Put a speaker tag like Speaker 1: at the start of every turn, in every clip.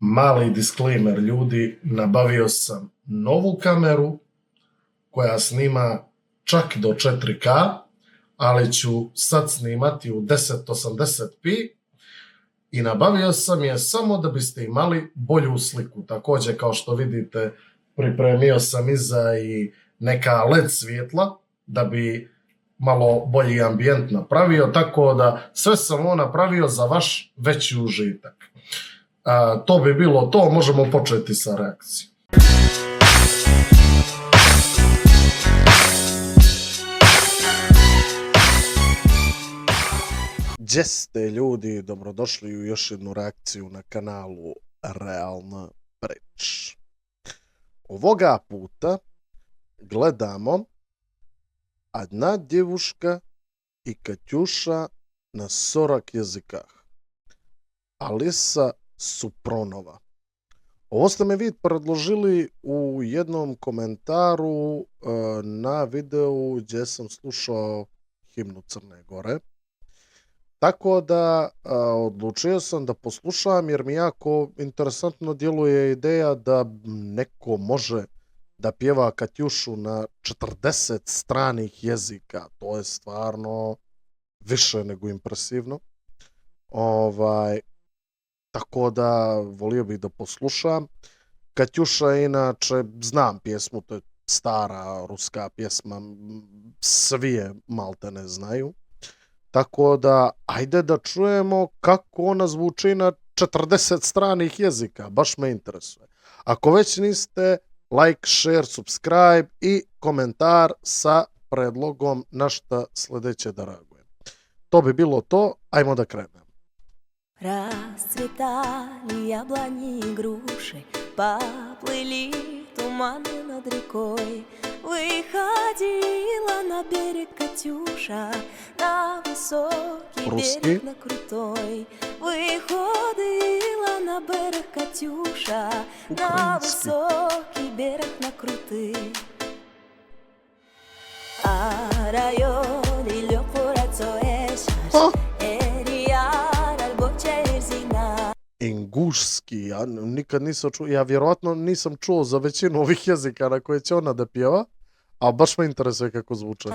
Speaker 1: Mali disclaimer ljudi, nabavio sam novu kameru koja snima čak do 4K, ali ću sad snimati u 1080p i nabavio sam je samo da biste imali bolju sliku. Također, kao što vidite, pripremio sam iza i neka LED svjetla da bi malo bolji ambijent napravio, tako da sve sam ovo napravio za vaš veći užitak. To bi bilo to, možemo početi sa reakcijom.
Speaker 2: Gdje ste ljudi, dobrodošli u još jednu reakciju na kanalu Realna Prič. Ovoga puta gledamo Одна девушка и Катюша на 40 языках. Alisa Supronova. Ovo ste me vi predložili u jednom komentaru na videu gdje sam slušao himnu Crne Gore. Tako da odlučio sam da poslušam jer mi jako interesantno djeluje ideja da neko može da pjeva Katjušu na 40 stranih jezika. To je stvarno više nego impresivno. Tako da volio bih da poslušam. Katjuša inače, znam pjesmu, to je stara ruska pjesma, svi je malte ne znaju. Tako da, ajde da čujemo kako ona zvuči na 40 stranih jezika, baš me interesuje. Ako već niste, like, share, subscribe i komentar sa predlogom na šta sljedeće da reagujem. To bi bilo to, ajmo da krenemo.
Speaker 3: Расцветали яблони и груши, поплыли туманы над рекой. Выходила на берег Катюша, на высокий берег, на крутой. Выходила на берег Катюша, на высокий берег, на крутый. А район или курацоэшаш,
Speaker 2: Ingušski, ja nikad nisam čuo, ja vjerojatno nisam čuo za većinu ovih jezika na koje će ona da pjeva, a baš me interesuje kako zvuče.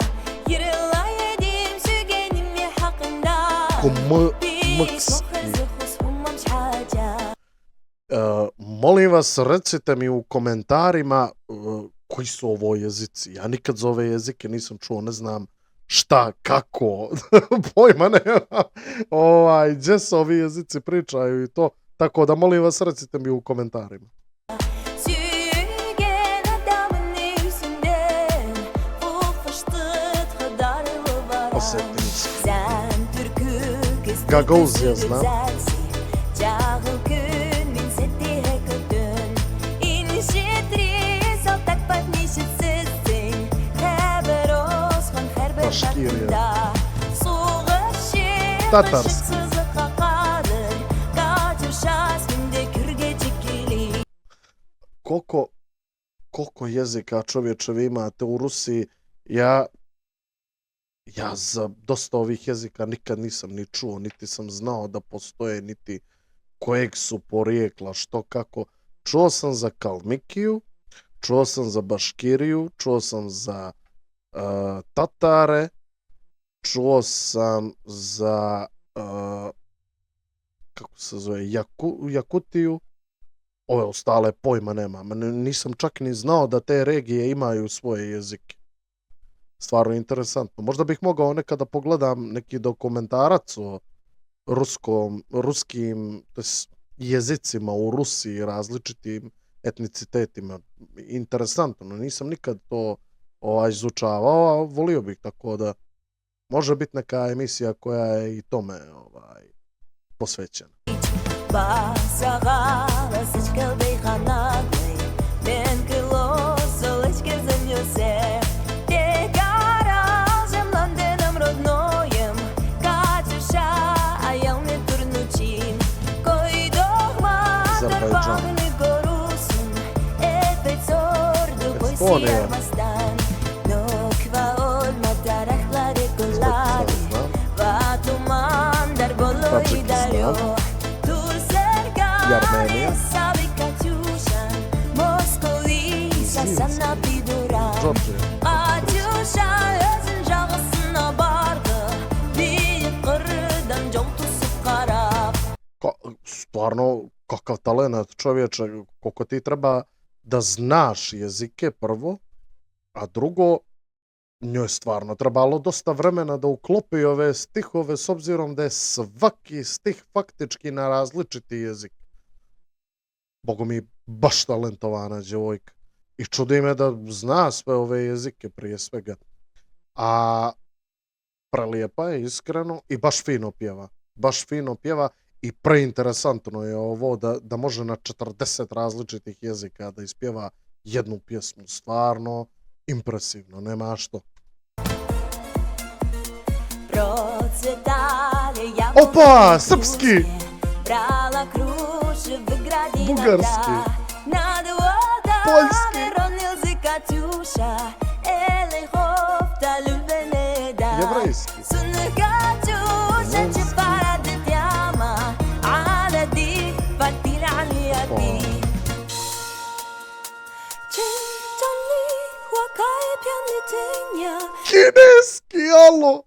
Speaker 2: Molim vas, recite mi u komentarima koji su ovo jezici. Ja nikad za ove jezike nisam čuo, ne znam šta, kako, pojma nema, gdje se ovi jezici pričaju i to, tako da molim vas recite mi u komentarima. Osetinski. Gagauzija znam. Башкирия. Tatarski. Koliko jezika čovječe vi imate u Rusiji? Ja za dosta ovih jezika nikad nisam ni čuo, niti sam znao da postoje, niti kojeg su porijekla, što kako. Čuo sam za Kalmikiju, čuo sam za Baškiriju, čuo sam za Tatare, čuo sam za kako se zove, Jakutiju. Ove ostale pojma nema. Nisam čak ni znao da te regije imaju svoje jezike. Stvarno interesantno. Možda bih mogao nekada pogledam neki dokumentarac o ruskim jezicima u Rusiji, različitim etnicitetima. Interesantno, no nisam nikad to izučavao, a volio bih, tako da može biti neka emisija koja je i tome posvećena. Azerbaycan. Estonija. Tadžikistan, Armenija,
Speaker 3: sabe Katyusha, Moskovisa sana pidura.
Speaker 2: Georgia.
Speaker 3: Katyusha özün жағысына барды, биік қырдан жол тосып қарап.
Speaker 2: Stvarno, kakav talent čovječe, koliko ti treba da znaš jezike prvo, a drugo, njoj stvarno trebalo dosta vremena da uklopi ove stihove s obzirom da je svaki stih faktički na različiti jezik. Bogu mi baš talentovana djevojka. I čudi me da zna sve ove jezike prije svega. A prelijepa je iskreno i baš fino pjeva. Baš fino pjeva i preinteresantno je ovo da može na 40 različitih jezika da ispjeva jednu pjesmu. Stvarno impresivno, nema što.
Speaker 3: Opa,
Speaker 2: srpski!
Speaker 3: Brala krušev gradina
Speaker 2: Bugarski.
Speaker 3: Poljski.
Speaker 2: Jevrejski. Kineski, alo!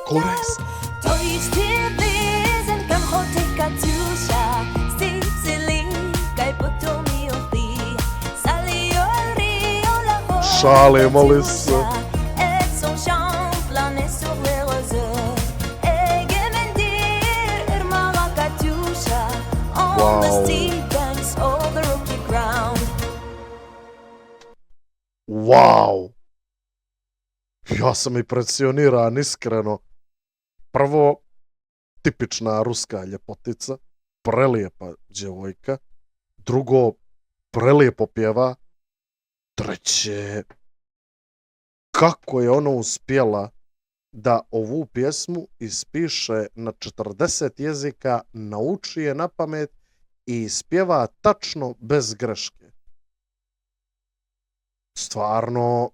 Speaker 2: Korejski. Šalimo li se? Wow! Ja sam impresioniran, iskreno. Prvo, tipična ruska ljepotica, prelijepa djevojka. Drugo, prelijepo pjeva. Treće, kako je ona uspjela da ovu pjesmu ispiše na 40 jezika, nauči je na pamet i ispjeva tačno bez greške. Stvarno,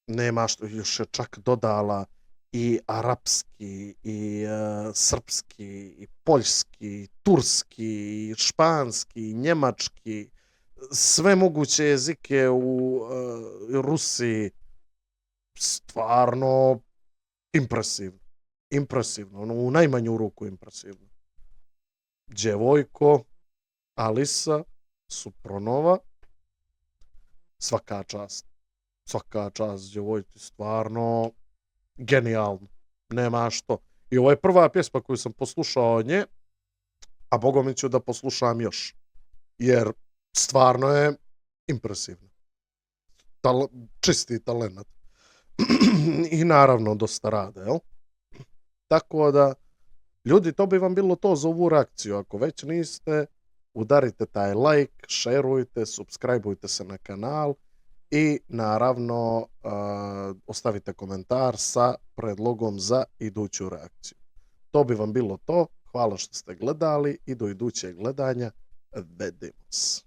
Speaker 2: nema što, još je čak dodala i arapski, i srpski, i poljski, i turski, i španski, i njemački, sve moguće jezike u Rusiji. Stvarno impresivno. Impresivno, u najmanju ruku impresivno. Djevojko, Alisa Supronova, svaka čast. Svaka čast djevojci, stvarno genijalno. Nema što. I ovo je prva pjesma koju sam poslušao od nje, a bogom ću da poslušam još. Jer stvarno je impresivno. Čisti talent. I naravno dosta rade, jel? Tako da, ljudi, to bi vam bilo to za ovu reakciju. Ako već niste, udarite taj like, šerujte, subscribeujte se na kanal i naravno ostavite komentar sa predlogom za iduću reakciju. To bi vam bilo to. Hvala što ste gledali i do idućeg gledanja. Vidimo se.